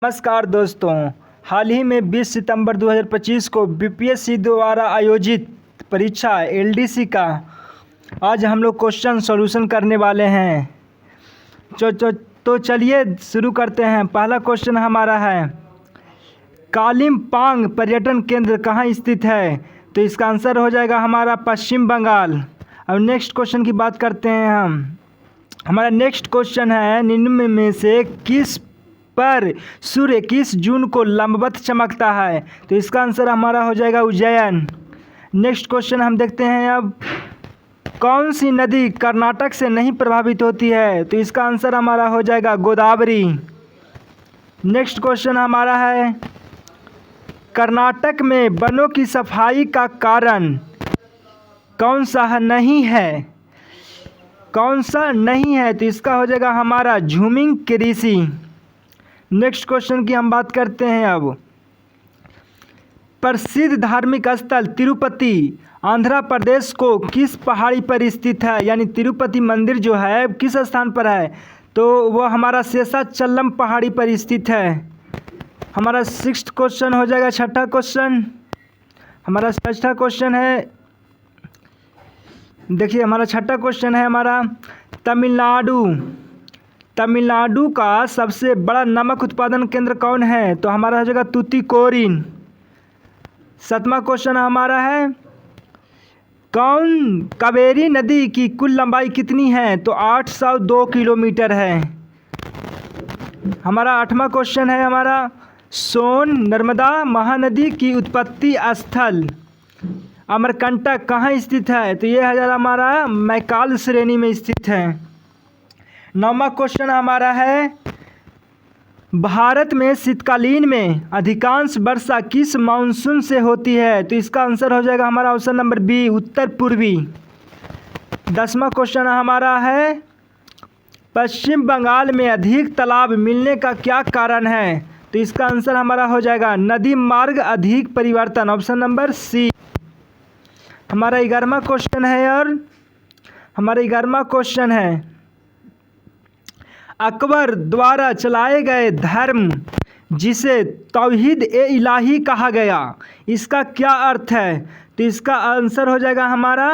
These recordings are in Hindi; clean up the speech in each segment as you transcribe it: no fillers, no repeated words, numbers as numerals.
नमस्कार दोस्तों, हाल ही में 20 सितंबर 2025 को बीपीएससी द्वारा आयोजित परीक्षा एलडीसी का आज हम लोग क्वेश्चन सॉल्यूशन करने वाले हैं। तो चलिए शुरू करते हैं। पहला क्वेश्चन हमारा है, कालिम्पोंग पर्यटन केंद्र कहाँ स्थित है? तो इसका आंसर हो जाएगा हमारा पश्चिम बंगाल। अब नेक्स्ट क्वेश्चन की बात करते हैं हम। हमारा नेक्स्ट क्वेश्चन है, निम्न में से किस पर सूर्य 21 जून को लंबवत चमकता है? तो इसका आंसर हमारा हो जाएगा उज्जैन। नेक्स्ट क्वेश्चन हम देखते हैं, अब कौन सी नदी कर्नाटक से नहीं प्रभावित होती है? तो इसका आंसर हमारा हो जाएगा गोदावरी। नेक्स्ट क्वेश्चन हमारा है, कर्नाटक में वनों की सफाई का कारण कौन सा नहीं है? कौन सा नहीं है? तो इसका हो जाएगा हमारा झूमिंग कृषि। नेक्स्ट क्वेश्चन की हम बात करते हैं। अब प्रसिद्ध धार्मिक स्थल तिरुपति आंध्र प्रदेश को किस पहाड़ी पर स्थित है? यानी तिरुपति मंदिर जो है किस स्थान पर है? तो वो हमारा शेषाचलम पहाड़ी पर स्थित है। हमारा सिक्स्थ क्वेश्चन हो जाएगा छठा क्वेश्चन। हमारा छठा क्वेश्चन है, देखिए हमारा छठा क्वेश्चन है हमारा, तमिलनाडु का सबसे बड़ा नमक उत्पादन केंद्र कौन है? तो हमारा हो जाएगा तूतीकोरिन। सातवां क्वेश्चन हमारा है, कावेरी नदी की कुल लंबाई कितनी है? तो 802 किलोमीटर है। हमारा आठवां क्वेश्चन है हमारा, सोन नर्मदा महानदी की उत्पत्ति स्थल अमरकंटक कहाँ स्थित है? तो ये हमारा मैकाल श्रेणी में स्थित है। नौवां क्वेश्चन हमारा है, भारत में शीतकालीन में अधिकांश वर्षा किस मानसून से होती है? तो इसका आंसर हो जाएगा हमारा ऑप्शन नंबर बी, उत्तर पूर्वी। 10वां क्वेश्चन हमारा है, पश्चिम बंगाल में अधिक तालाब मिलने का क्या कारण है? तो इसका आंसर हमारा हो जाएगा नदी मार्ग अधिक परिवर्तन, ऑप्शन नंबर सी। हमारा 11वां क्वेश्चन है, और हमारा 11वां क्वेश्चन है, अकबर द्वारा चलाए गए धर्म जिसे तौहीद ए इलाही कहा गया, इसका क्या अर्थ है? तो इसका आंसर हो जाएगा हमारा,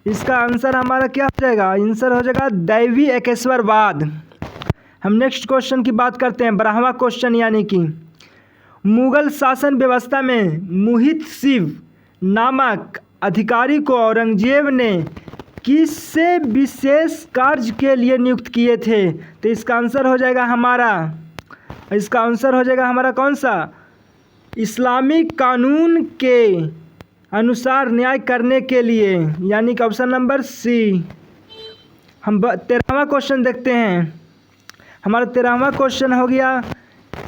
इसका आंसर हमारा क्या हो जाएगा? आंसर हो जाएगा दैवी एकेश्वरवाद। हम नेक्स्ट क्वेश्चन की बात करते हैं, 12वां क्वेश्चन, यानी कि मुगल शासन व्यवस्था में मुहित शिव नामक अधिकारी को औरंगजेब ने किससे विशेष कार्य के लिए नियुक्त किए थे? तो इसका आंसर हो जाएगा हमारा, इसका आंसर हो जाएगा हमारा कौन सा? इस्लामिक कानून के अनुसार न्याय करने के लिए, यानी कि ऑप्शन नंबर सी। हम 13वां क्वेश्चन देखते हैं। हमारा 13वां क्वेश्चन हो गया,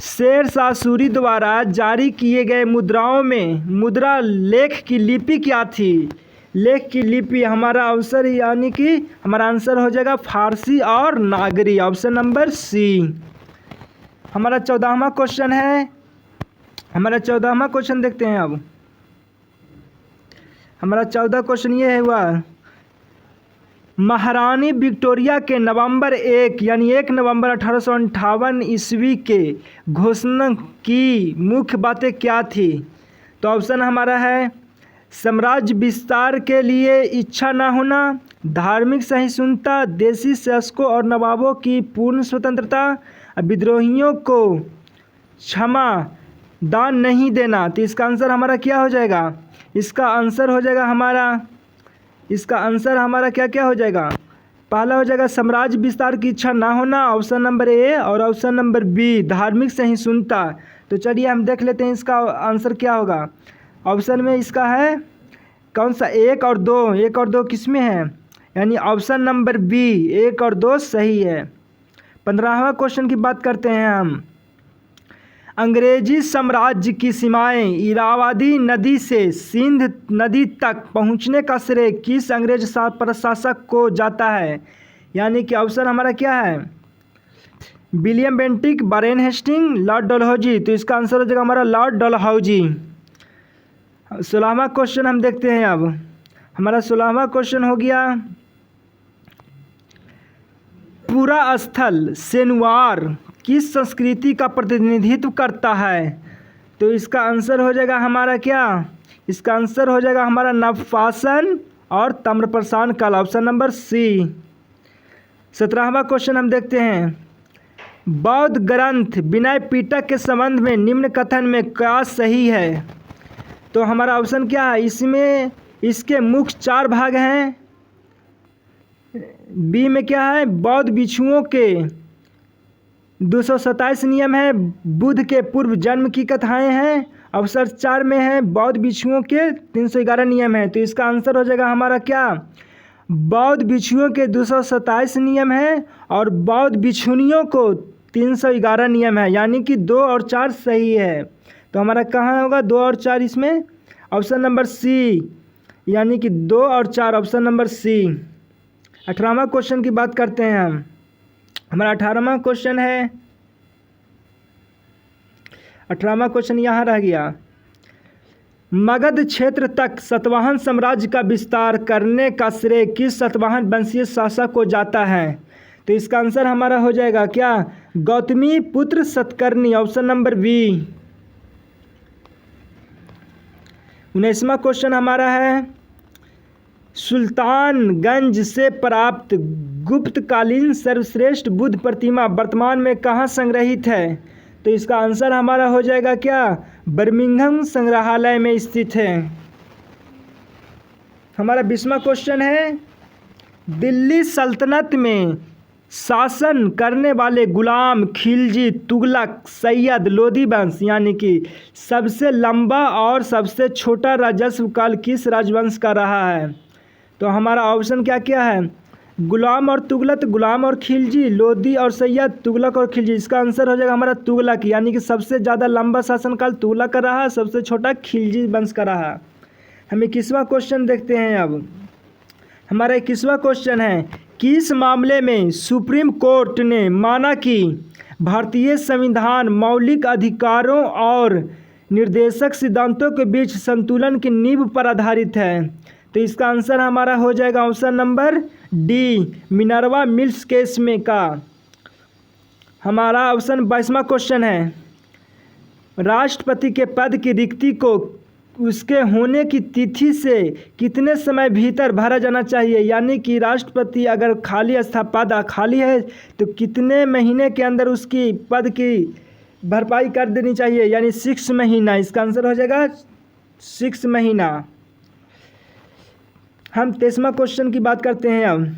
शेर शाह सूरी द्वारा जारी किए गए मुद्राओं में मुद्रा लेख की लिपि क्या थी? लेख की लिपि हमारा अवसर, यानी कि हमारा आंसर हो जाएगा फारसी और नागरी, ऑप्शन नंबर सी। हमारा 14वां क्वेश्चन है, हमारा 14वां क्वेश्चन देखते हैं। अब हमारा 14 क्वेश्चन ये है हुआ, महारानी विक्टोरिया के नवंबर 1 यानी 1 नवंबर 1858 ईस्वी के घोषणा की मुख्य बातें क्या थी? तो ऑप्शन हमारा है, साम्राज्य विस्तार के लिए इच्छा न होना, धार्मिक सहिष्णुता, देशी शासकों और नवाबों की पूर्ण स्वतंत्रता, विद्रोहियों को क्षमा दान नहीं देना। तो इसका आंसर हमारा क्या हो जाएगा? इसका आंसर हो जाएगा हमारा, इसका आंसर हमारा क्या क्या हो जाएगा? पहला हो जाएगा साम्राज्य विस्तार की इच्छा ना होना, ऑप्शन नंबर ए, और ऑप्शन नंबर बी धार्मिक सहिष्णुता। तो चलिए हम देख लेते हैं इसका आंसर क्या होगा। ऑप्शन में इसका है कौन सा? 1 और 2, 1 और 2 किस में है? यानी ऑप्शन नंबर बी 1 और 2 सही है। 15वां क्वेश्चन की बात करते हैं हम, अंग्रेजी साम्राज्य की सीमाएं इरावदी नदी से सिंध नदी तक पहुंचने का श्रेय किस अंग्रेज प्रशासक को जाता है? यानी कि ऑप्शन हमारा क्या है? William Bentinck, Warren Hasting, Lord Dalhousie. तो इसका आंसर हो जाएगा हमारा लॉर्ड डलहौजी। 16वां क्वेश्चन हम देखते हैं। अब हमारा 16वां क्वेश्चन हो गया, पूरा स्थल सेनुआर किस संस्कृति का प्रतिनिधित्व करता है? तो इसका आंसर हो जाएगा हमारा क्या? इसका आंसर हो जाएगा हमारा नवपाषाण और ताम्रप्रशान काल, ऑप्शन नंबर सी। 17वां क्वेश्चन हम देखते हैं, बौद्ध ग्रंथ विनय पिटक के संबंध में निम्न कथन में क्या सही है? तो हमारा ऑप्शन क्या है? इसमें इसके मुख्य 4 भाग हैं। बी में क्या है? बौद्ध भिक्षुओं के 227 नियम है, बुद्ध के पूर्व जन्म की कथाएं हैं। ऑप्शन 4 में है बौद्ध भिक्षुओं के 311 नियम है। तो इसका आंसर हो जाएगा हमारा क्या? बौद्ध भिक्षुओं के 227 नियम है और बौद्ध भिक्षुणियों को 311 नियम है, यानी कि 2 और 4 सही है। तो हमारा कहाँ होगा 2 और 4 इसमें? ऑप्शन नंबर सी, यानी कि 2 और 4, ऑप्शन नंबर सी। 18वां क्वेश्चन की बात करते हैं हम। हमारा 18वां क्वेश्चन है, 18वां क्वेश्चन यहाँ रह गया, मगध क्षेत्र तक सातवाहन साम्राज्य का विस्तार करने का श्रेय किस सातवाहन वंशीय शासक को जाता है? तो इसका आंसर हमारा हो जाएगा क्या? Gautami Putra Satakarni, option number B. 19वां क्वेश्चन हमारा है, सुल्तानगंज से प्राप्त गुप्तकालीन सर्वश्रेष्ठ बुद्ध प्रतिमा वर्तमान में कहाँ संग्रहित है? तो इसका आंसर हमारा हो जाएगा क्या? बर्मिंघम संग्रहालय में स्थित है। हमारा 20वां क्वेश्चन है, दिल्ली सल्तनत में शासन करने वाले गुलाम खिलजी तुगलक सैयद लोदी वंश यानी कि सबसे लंबा और सबसे छोटा राजस्व काल किस राजवंश का रहा है? तो हमारा ऑप्शन क्या क्या है? गुलाम और तुगलक, गुलाम और खिलजी, लोदी और सैयद, तुगलक और खिलजी। इसका आंसर हो जाएगा हमारा तुगलक, यानी कि सबसे ज़्यादा लंबा शासनकाल तुगलक का रहा, सबसे छोटा खिलजी वंश का रहा। हम 21वां क्वेश्चन देखते हैं अब। हमारा 21वां क्वेश्चन है, किस मामले में सुप्रीम कोर्ट ने माना कि भारतीय संविधान मौलिक अधिकारों और निर्देशक सिद्धांतों के बीच संतुलन की नींव पर आधारित है? तो इसका आंसर हमारा हो जाएगा option number D, Minerva mills case में का। हमारा ऑप्शन 22वां क्वेश्चन है, राष्ट्रपति के पद की रिक्ति को उसके होने की तिथि से कितने समय भीतर भरा जाना चाहिए? यानी कि राष्ट्रपति अगर पद खाली है तो कितने महीने के अंदर उसकी पद की भरपाई कर देनी चाहिए? यानी 6 महीना। इसका आंसर हो जाएगा 6 महीना। हम 23वां क्वेश्चन की बात करते हैं अब।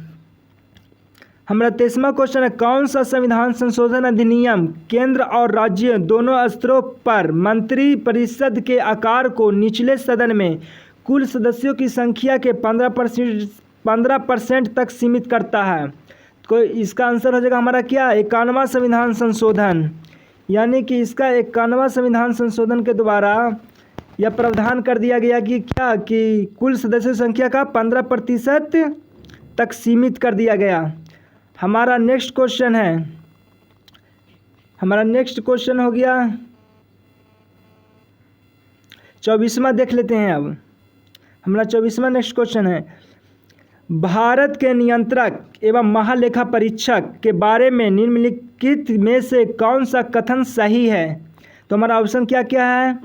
हमारा 23वां क्वेश्चन है, कौन सा संविधान संशोधन अधिनियम केंद्र और राज्य दोनों स्तरों पर मंत्री परिषद के आकार को निचले सदन में कुल सदस्यों की संख्या के 15% तक सीमित करता है? तो इसका आंसर हो जाएगा हमारा क्या? 51वां संविधान संशोधन। यानी कि इसका 51वां संविधान संशोधन के द्वारा यह प्रावधान कर दिया गया कि क्या कि कुल सदस्यों संख्या का 15% तक सीमित कर दिया गया। हमारा नेक्स्ट क्वेश्चन है, हमारा नेक्स्ट क्वेश्चन हो गया 24वां देख लेते हैं अब। हमारा 24वां नेक्स्ट क्वेश्चन है, भारत के नियंत्रक एवं महालेखा परीक्षक के बारे में निम्नलिखित में से कौन सा कथन सही है? तो हमारा ऑप्शन क्या क्या है?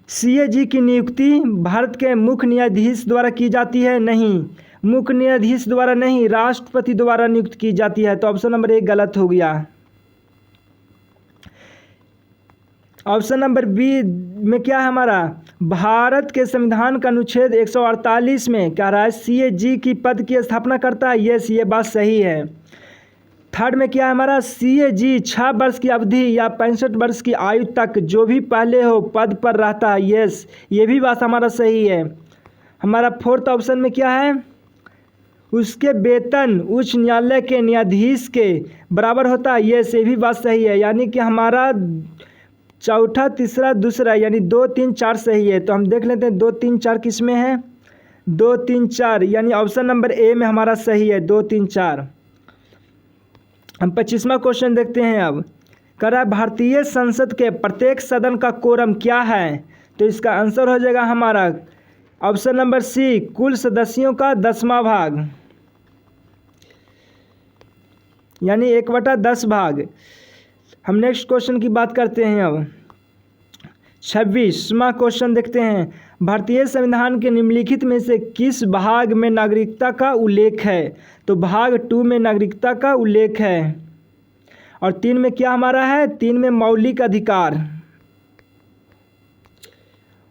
CAG की नियुक्ति भारत के मुख्य न्यायाधीश द्वारा की जाती है? नहीं, मुख्य न्यायाधीश द्वारा नहीं, राष्ट्रपति द्वारा नियुक्त की जाती है। तो ऑप्शन नंबर 1 गलत हो गया। ऑप्शन नंबर बी में क्या है हमारा? भारत के संविधान का अनुच्छेद 148 में कह रहा है CAG की पद की स्थापना करता है। यस, ये बात सही है। थर्ड में क्या है हमारा? CAG 6 वर्ष की अवधि या 65 वर्ष की आयु तक जो भी पहले हो पद पर रहता है। यस, ये भी बात हमारा सही है। हमारा फोर्थ ऑप्शन में क्या है? उसके वेतन उच्च न्यायालय के न्यायाधीश के बराबर होता है। यस, ये भी बात सही है। यानी कि हमारा चौथा, तीसरा, दूसरा यानी 2, 3, 4 सही है। तो हम देख लेते हैं 2, 3, 4 किस में है? 2, 3, 4 यानी ऑप्शन नंबर ए में हमारा सही है, 2, 3, 4। हम 25वां क्वेश्चन देखते हैं अब। कह रहा है भारतीय संसद के प्रत्येक सदन का कोरम क्या है? तो इसका आंसर हो जाएगा हमारा ऑप्शन नंबर सी, कुल सदस्यों का 10वां भाग यानी 1/10 भाग। हम नेक्स्ट क्वेश्चन की बात करते हैं। अब 26वां क्वेश्चन देखते हैं। भारतीय संविधान के निम्नलिखित में से किस भाग में नागरिकता का उल्लेख है? तो भाग 2 में नागरिकता का उल्लेख है। और 3 में क्या हमारा है? 3 में मौलिक अधिकार।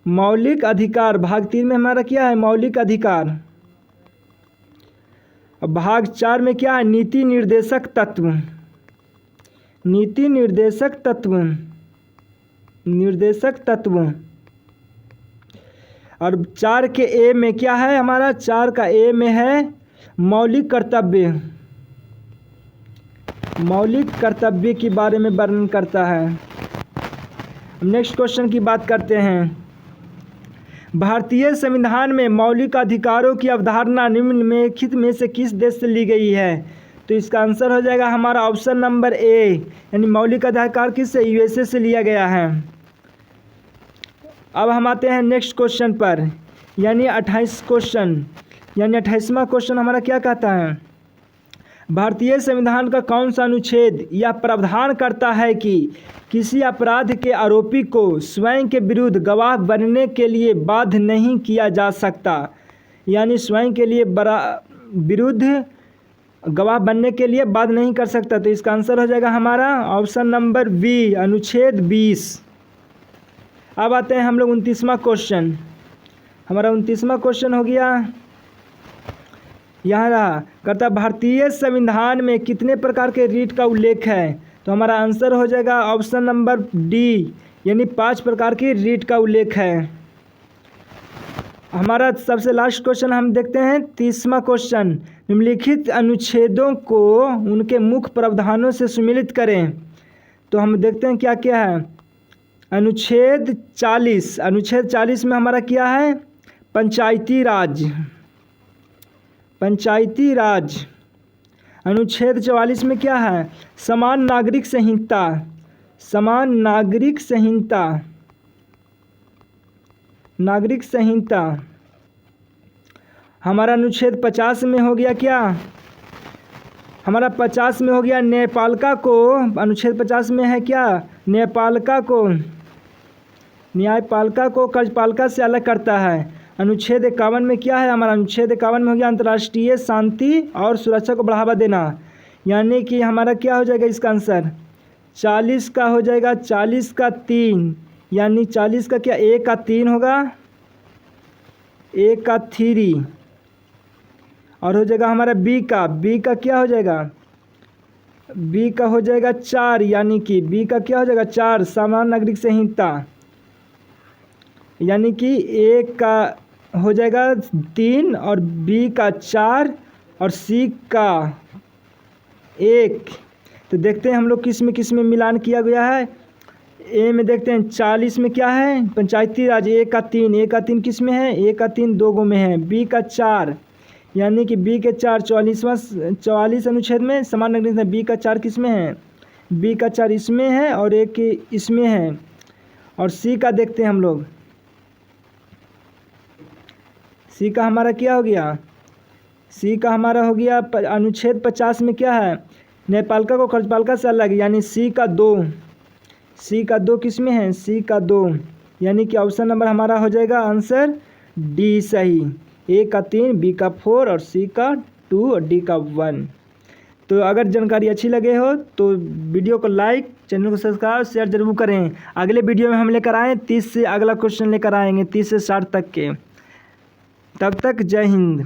मौलिक अधिकार भाग 3 में हमारा क्या है? मौलिक अधिकार। अब भाग 4 में क्या है? नीति निर्देशक तत्व। नीति निर्देशक तत्व, निर्देशक तत्व। और 4 के ए में क्या है हमारा? 4 का ए में है मौलिक कर्तव्य। मौलिक कर्तव्य के बारे में वर्णन करता है। नेक्स्ट क्वेश्चन की बात करते हैं। भारतीय संविधान में मौलिक अधिकारों की अवधारणा निम्नलिखित में से किस देश से ली गई है? तो इसका आंसर हो जाएगा हमारा ऑप्शन नंबर ए, यानी मौलिक अधिकार किससे? यूएसए से लिया गया है। अब हम आते हैं नेक्स्ट क्वेश्चन पर, यानी 28 क्वेश्चन, यानी 28वां क्वेश्चन हमारा क्या कहता है? भारतीय संविधान का कौन सा अनुच्छेद यह प्रावधान करता है कि किसी अपराध के आरोपी को स्वयं के विरुद्ध गवाह बनने के लिए बाध्य नहीं किया जा सकता? यानी स्वयं के लिए विरुद्ध गवाह बनने के लिए बाध्य नहीं कर सकता। तो इसका आंसर हो जाएगा हमारा ऑप्शन नंबर बी, अनुच्छेद 20। अब आते हैं हम लोग 29वां क्वेश्चन। हमारा 29वां क्वेश्चन हो गया, यहाँ रहा, कहता भारतीय संविधान में कितने प्रकार के रीट का उल्लेख है? तो हमारा आंसर हो जाएगा ऑप्शन नंबर डी, यानी 5 प्रकार की रीट का उल्लेख है। हमारा सबसे लास्ट क्वेश्चन हम देखते हैं 30वां क्वेश्चन। निम्नलिखित अनुच्छेदों को उनके मुख्य प्रावधानों से सम्मिलित करें। तो हम देखते हैं क्या क्या है। अनुच्छेद 40, अनुच्छेद 40 में हमारा क्या है? पंचायती राज। पंचायती राज। अनुच्छेद 44 में क्या है? समान नागरिक संहिता। समान नागरिक संहिता। नागरिक संहिता। हमारा अनुच्छेद 50 में हो गया क्या? हमारा 50 में हो गया न्यायपालिका को, अनुच्छेद 50 में है क्या? न्यायपालिका को, न्यायपालिका को कार्यपालिका से अलग करता है। अनुच्छेद 51 में क्या है? हमारा अनुच्छेद 51 में हो गया अंतर्राष्ट्रीय शांति और सुरक्षा को बढ़ावा देना। यानी कि हमारा क्या हो जाएगा इसका आंसर? 40 का हो जाएगा 40 का 3, यानी 40 का क्या? ए का 3 होगा, ए का 3, और हो जाएगा हमारा बी का क्या हो जाएगा? बी का हो जाएगा 4, यानी कि बी का क्या हो जाएगा? 4, समान नागरिक संहिता। यानी कि ए का हो जाएगा 3 और बी का 4 और सी का 1। तो देखते हैं हम लोग किस में मिलान किया गया है। ए में देखते हैं 40 में क्या है? पंचायती राज। ए का 3, ए का 3 किस में है? ए का 3 2 गो में है। बी का 4, यानी कि बी के 4 44 अनुच्छेद में समान नागरिक। बी का 4 किस में है? बी का 4 इसमें है और एक इसमें है। और सी का देखते हैं हम लोग। सी का हमारा क्या हो गया? सी का हमारा हो गया अनुच्छेद 50 में क्या है? न्यायपालिका को कार्यपालिका से अलग, यानी सी का 2। सी का 2 किस में है? सी का 2, यानी कि ऑप्शन नंबर हमारा हो जाएगा आंसर डी सही। ए का 3, बी का 4 और सी का 2 और डी का 1। तो अगर जानकारी अच्छी लगे हो तो वीडियो को लाइक, चैनल को सब्सक्राइब, शेयर जरूर करें। अगले वीडियो में हम लेकर आएँ 30 से अगला क्वेश्चन लेकर आएंगे, 30 से 60 तक के। तब तक जय हिंद।